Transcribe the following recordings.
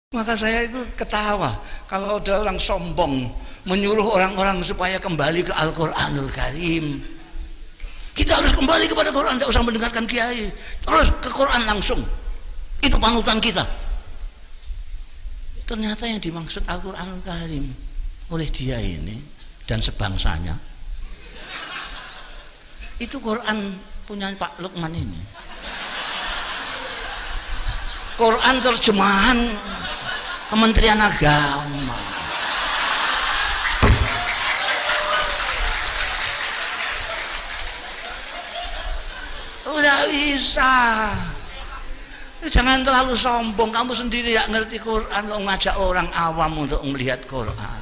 Maka saya itu ketawa kalau ada orang sombong menyuruh orang-orang supaya kembali ke Al-Quranul Karim. Kita harus kembali kepada Quran, tidak usah mendengarkan kiai, terus ke Quran langsung. Itu panutan kita. Ternyata yang dimaksud Al-Quranul Karim oleh dia ini dan sebangsanya itu Quran punya Pak Lukman ini. Quran terjemahan Kementerian Agama. Udah bisa. Jangan terlalu sombong. Kamu sendiri ya ngerti Quran, kok ngajak orang awam untuk melihat Quran.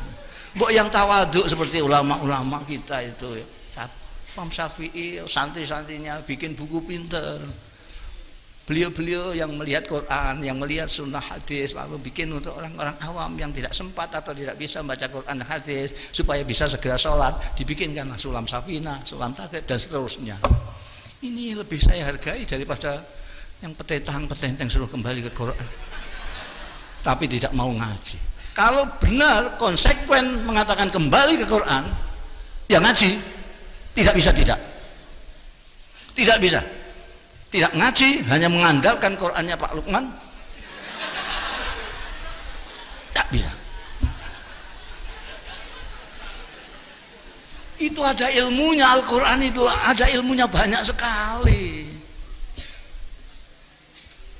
Mbok yang tawaduk seperti ulama-ulama kita itu ya. Imam Syafi'i, santri-santrinya bikin buku pinter. Beliau-beliau yang melihat Quran, yang melihat sunnah hadis, lalu bikin untuk orang-orang awam yang tidak sempat atau tidak bisa membaca Quran dan hadis supaya bisa segera sholat, dibikinkanlah sulam safina, sulam takrib dan seterusnya. Ini lebih saya hargai daripada yang petentang suruh kembali ke Quran tapi tidak mau ngaji. Kalau benar konsekuen mengatakan kembali ke Quran, ya ngaji. Tidak bisa, tidak bisa. Tidak ngaji, hanya mengandalkan Qurannya Pak Lukman, tak bisa. Itu ada ilmunya, Al-Quran itu ada ilmunya banyak sekali.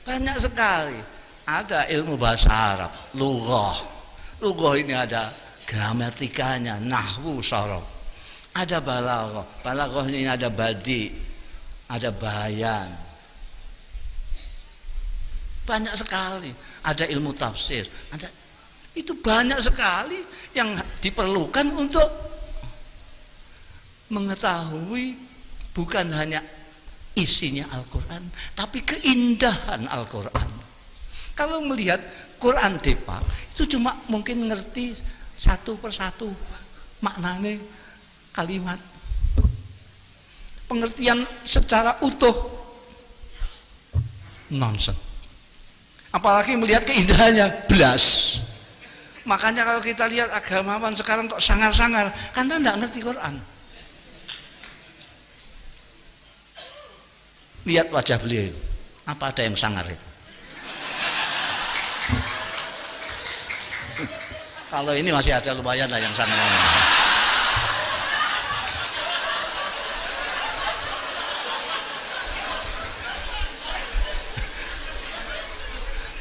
Banyak sekali. Ada ilmu bahasa Arab, lughah. Lughah ini ada gramatikanya, nahwu, sharaf. Ada balaghah. Balaghah ini ada badi, ada bayan, banyak sekali. Ada ilmu tafsir, ada, itu banyak sekali yang diperlukan untuk mengetahui bukan hanya isinya Al-Quran tapi keindahan Al-Quran. Kalau melihat Quran depak itu cuma mungkin ngerti satu persatu maknanya kalimat, pengertian secara utuh nonsense. Apalagi melihat keindahannya, belas. Makanya kalau kita lihat agamawan sekarang kok sangar-sangar karena tidak ngerti Quran. Lihat wajah beliau itu, apa ada yang sangar itu? Kalau ini masih ada lumayan lah yang sangar.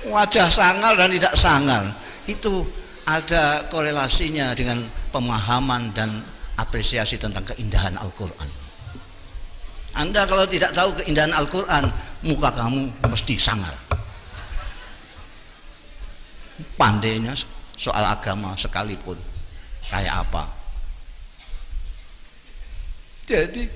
Wajah sangar dan tidak sangar itu ada korelasinya dengan pemahaman dan apresiasi tentang keindahan Al-Quran. Anda kalau tidak tahu keindahan Al-Quran, muka kamu mesti sangar. Pandainya soal agama sekalipun kayak apa. Jadi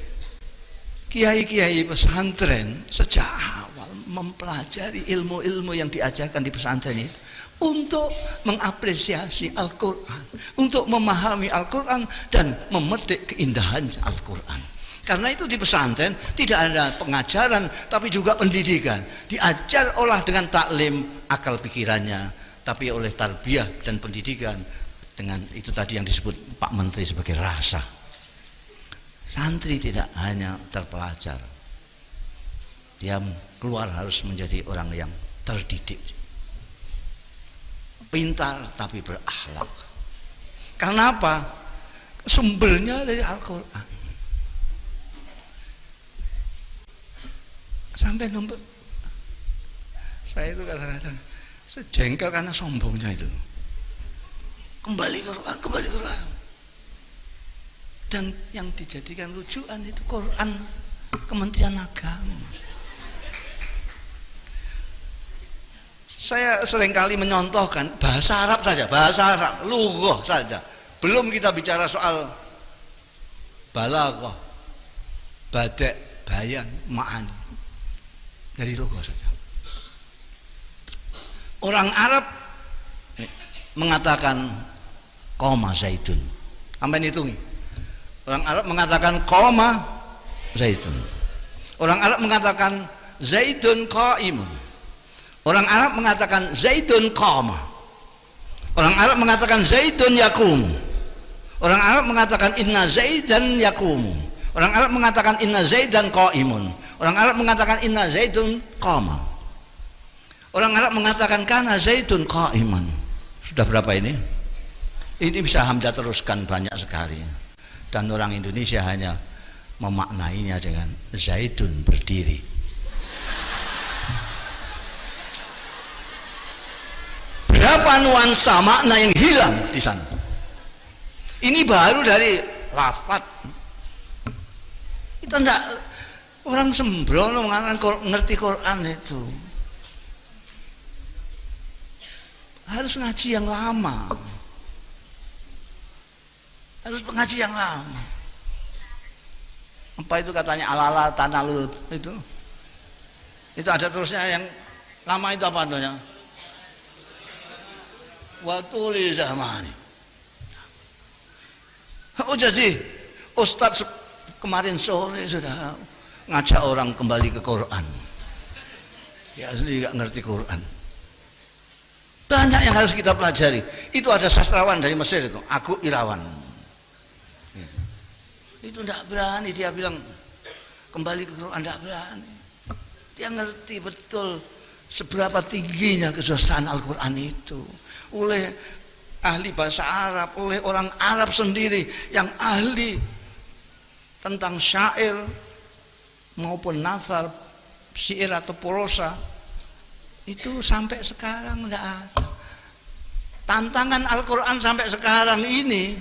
kiai-kiai pesantren sejak awal mempelajari ilmu-ilmu yang diajarkan di pesantren itu untuk mengapresiasi Al-Quran, untuk memahami Al-Quran dan memetik keindahan Al-Quran. Karena itu di pesantren tidak ada pengajaran tapi juga pendidikan. Diajar olah dengan taklim akal pikirannya, tapi oleh tarbiyah dan pendidikan dengan itu tadi yang disebut Pak Menteri sebagai rasa. Santri tidak hanya terpelajar, dia keluar harus menjadi orang yang terdidik, pintar tapi berakhlak. Karena apa? Sumbernya dari Al-Quran. Sampai nomor saya itu kadang-kadang sejengkel karena sombongnya itu. Kembali ke Quran, kembali ke Quran. Dan yang dijadikan rujukan itu Quran Kementerian Agama. Saya seringkali menyontohkan bahasa Arab saja, bahasa Arab, lughah saja. Belum kita bicara soal balaghah, bada', bayan, ma'ani. Dari lughah saja. Orang Arab mengatakan koma zaitun. Sampai hitungi. Orang Arab mengatakan koma zaitun. Orang Arab mengatakan zaitun qaimun. Orang Arab mengatakan zaitun qama. Orang Arab mengatakan Zaidun yakum. Orang Arab mengatakan inna Zaidan yakum. Orang Arab mengatakan inna Zaidan qaimun. Orang Arab mengatakan inna Zaidun qama. Orang Arab mengatakan kana Zaidun qaiman. Sudah berapa ini? Ini bisa Hamzah teruskan banyak sekali. Dan orang Indonesia hanya memaknainya dengan Zaidun berdiri. Berapa nuansa makna yang hilang di sana. Ini baru dari lafaz. Kita enggak, orang sembrono mengatakan ngerti Quran itu harus ngaji yang lama, harus ngaji yang lama. Apa itu katanya alala tanalul itu ada terusnya yang lama itu apa namanya? Watuli zamani. Oh jadi Ustadz kemarin sore sudah ngajak orang kembali ke Quran. Ya asli gak ngerti Quran. Banyak yang harus kita pelajari. Itu ada sastrawan dari Mesir itu, Aku Irawan. Itu tidak berani dia bilang kembali ke Quran, tidak berani. Dia ngerti betul seberapa tingginya kesusahan Al-Quran itu. Oleh ahli bahasa Arab, oleh orang Arab sendiri yang ahli tentang syair maupun nafar, syair atau prosa, itu sampai sekarang tidak ada. Tantangan Al-Quran sampai sekarang ini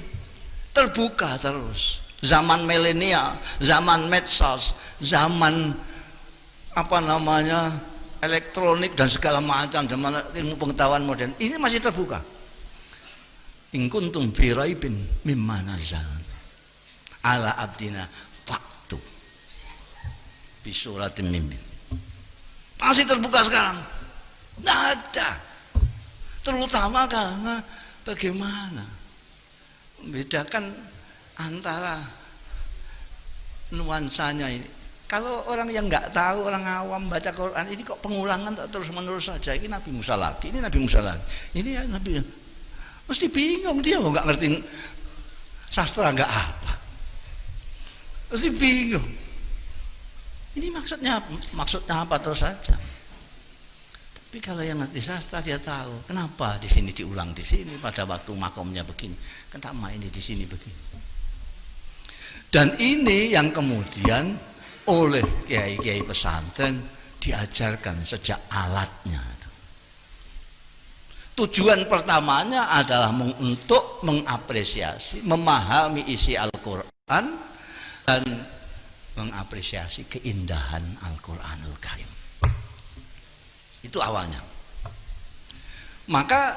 terbuka terus. Zaman milenial, zaman medsos, zaman apa namanya elektronik dan segala macam, zaman ilmu pengetahuan modern, ini masih terbuka. In kuntum fi raibin mimma nazal ala abdina faktu bi suratin mimin. Masih terbuka sekarang. Tidak ada. Terutama karena bagaimana membedakan antara nuansanya ini. Kalau orang yang nggak tahu, orang awam baca Quran ini kok pengulangan terus menerus saja. Ini Nabi Musa lagi, ini Nabi Musa lagi, ini ya Nabi. Mesti bingung dia, kok nggak ngerti sastra nggak apa. Mesti bingung. Ini maksudnya apa terus saja. Tapi kalau yang ngerti sastra dia tahu kenapa di sini diulang di sini pada waktu makomnya begini, kenapa ini di sini begini. Dan ini yang kemudian oleh kiai-kiai pesantren diajarkan sejak alatnya. Tujuan pertamanya adalah untuk mengapresiasi, memahami isi Al-Quran dan mengapresiasi keindahan Al-Quranul Karim. Itu awalnya. Maka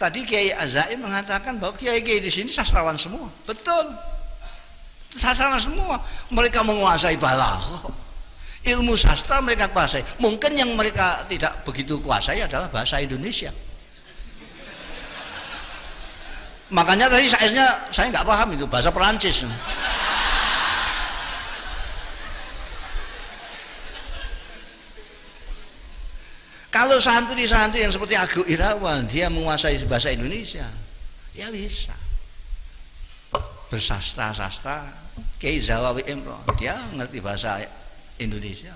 tadi Kiai Azaim mengatakan bahwa kiai-kiai di sini sastrawan semua. Betul. Sastrawan semua. Mereka menguasai balaghah. Ilmu sastra mereka kuasai. Mungkin yang mereka tidak begitu kuasai adalah bahasa Indonesia. Makanya tadi syairnya saya nggak paham itu bahasa Perancis. Kalau santri-santri yang seperti Aku Irawan dia menguasai bahasa Indonesia, dia bisa bersastra-sastra. Kiai Zawawi Imron dia ngerti bahasa Indonesia,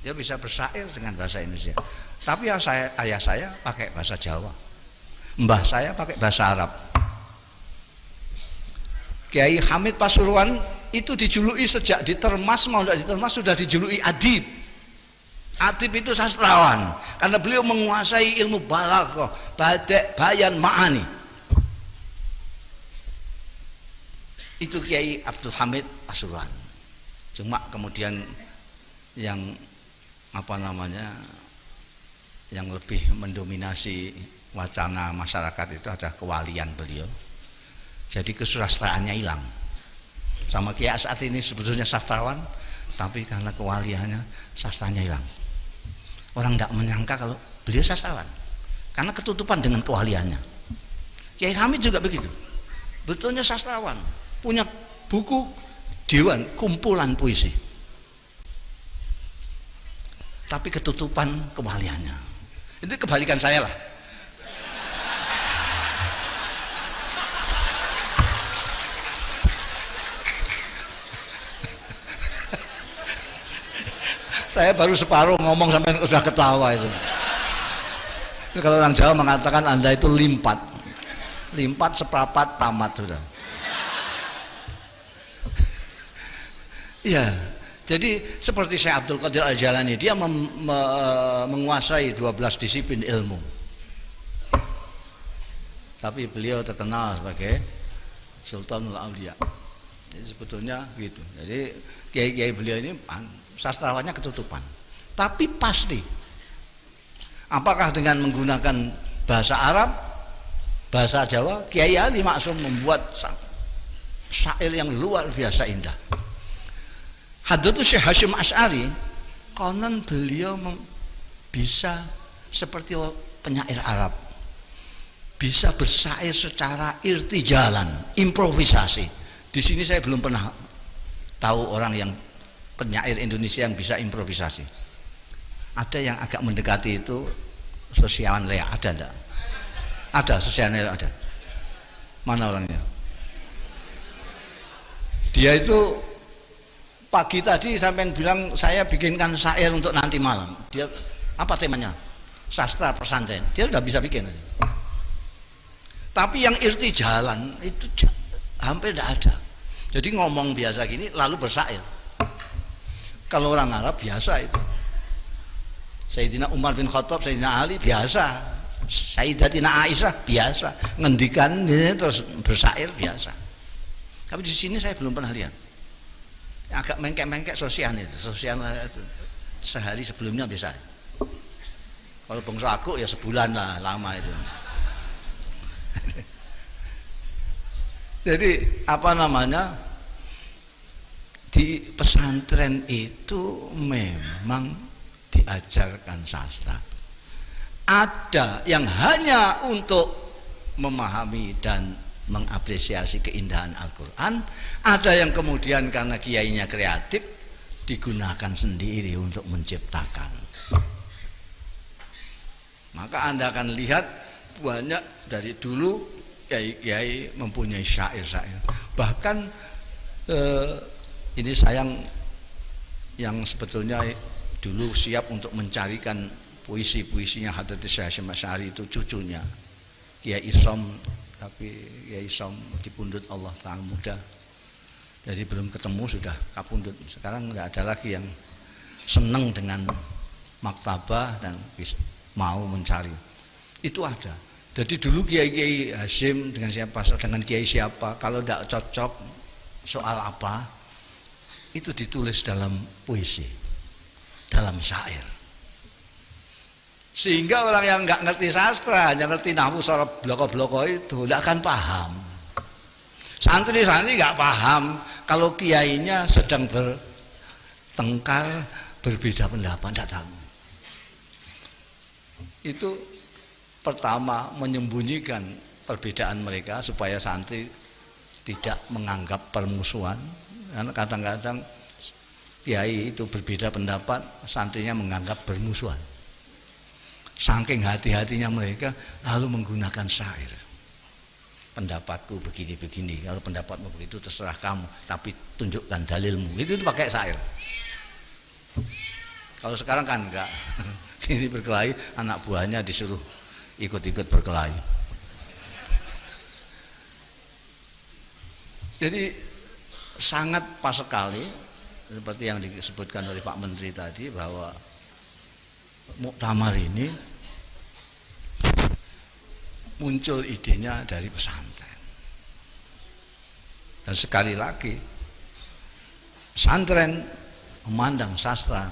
dia bisa bersyair dengan bahasa Indonesia. Tapi ayah saya pakai bahasa Jawa, mbah saya pakai bahasa Arab. Kiai Hamid Pasuruan itu dijuluki sejak di Termas, mau tidak di Termas sudah dijuluki adib. Adib itu sastrawan karena beliau menguasai ilmu balaghah, badi', bayan, ma'ani. Itu Kiai Abdul Hamid Pasuruan. Cuma kemudian yang apa namanya yang lebih mendominasi wacana masyarakat itu ada kewalian beliau. Jadi kesusastraannya hilang. Sama Kiai As'ad ini sebetulnya sastrawan, tapi karena kewaliannya sastranya hilang. Orang tidak menyangka kalau beliau sastrawan karena ketutupan dengan kewaliannya. Kiai Hamid juga begitu, betulnya sastrawan, punya buku dewan kumpulan puisi, tapi ketutupan kewaliannya. Itu kebalikan saya lah. Saya baru separuh ngomong sampai sudah ketawa itu. Kalau orang Jawa mengatakan Anda itu limpat. Limpat seprapat tamat sudah. Iya. Jadi seperti Syekh Abdul Qadir Al-Jalani, dia menguasai 12 disiplin ilmu. Tapi beliau terkenal sebagai Sultanul Aulia. Jadi sebetulnya gitu. Jadi kiai-kiai beliau ini sastrawannya ketutupan. Tapi pasti. Apakah dengan menggunakan bahasa Arab, bahasa Jawa, Kiai Ali Maksum membuat syair yang luar biasa indah. Hadratus Syekh Hasyim Asy'ari, konon beliau bisa seperti penyair Arab, bisa bersair secara irtijalan, improvisasi. Di sini saya belum pernah tahu orang yang penyair Indonesia yang bisa improvisasi. Ada yang agak mendekati itu, Sofyan Lea, ada enggak? Ada, Sofyan Lea ada. Mana orangnya? Dia itu pagi tadi sampai bilang saya bikinkan syair untuk nanti malam. Dia apa temanya? Sastra pesantren. Dia sudah bisa bikin. Tapi yang irtijalan itu hampir tidak ada. Jadi ngomong biasa gini lalu bersair. Kalau orang Arab biasa itu. Sayyidina Umar bin Khattab, Sayyidina Ali biasa. Sayyidatina Aisyah biasa. Ngendikan terus bersair biasa. Tapi di sini saya belum pernah lihat. Agak mengkek-mengkek Sofyan itu. Sofyan itu sehari sebelumnya bisa. Kalau bangsa aku ya sebulan lah lama itu. Jadi apa namanya, di pesantren itu memang diajarkan sastra. Ada yang hanya untuk memahami dan mengapresiasi keindahan Al-Quran, ada yang kemudian karena kiainya kreatif digunakan sendiri untuk menciptakan. Maka Anda akan lihat banyak dari dulu kiai-kiai mempunyai syair-syair. Bahkan ini sayang yang sebetulnya dulu siap untuk mencarikan puisi-puisinya Hadratus Syekh Hasyim Asy'ari itu cucunya Kiai Isom, tapi Kiai Isom dipundhut Allah Ta'ala muda, jadi belum ketemu sudah kapundhut. Sekarang nggak ada lagi yang seneng dengan maktabah dan mau mencari. Itu ada. Jadi dulu Kiai Hasyim dengan siapa, dengan Kiai siapa, kalau tidak cocok soal apa, itu ditulis dalam puisi, dalam syair. Sehingga orang yang nggak ngerti sastra, hanya ngerti nahwu secara bloko-bloko itu nggak akan paham. Santri-santri nggak paham kalau kiainya sedang bertengkar, berbeda pendapat, nggak tahu. Itu pertama menyembunyikan perbedaan mereka supaya santri tidak menganggap permusuhan. Karena kadang-kadang kiai itu berbeda pendapat, santrinya menganggap bermusuhan. Saking hati-hatinya mereka lalu menggunakan syair. Pendapatku begini-begini, kalau pendapatmu begitu terserah kamu, tapi tunjukkan dalilmu. Itu pakai syair. Kalau sekarang kan enggak. Ini berkelahi, anak buahnya disuruh ikut-ikut berkelahi. Jadi sangat pas sekali seperti yang disebutkan oleh Pak Menteri tadi, bahwa muktamar ini muncul idenya dari pesantren. Dan sekali lagi pesantren memandang sastra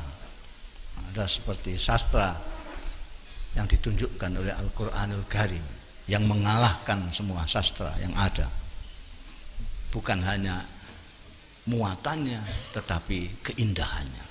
ada seperti sastra yang ditunjukkan oleh Al-Qur'anul Karim yang mengalahkan semua sastra yang ada. Bukan hanya muatannya tetapi keindahannya.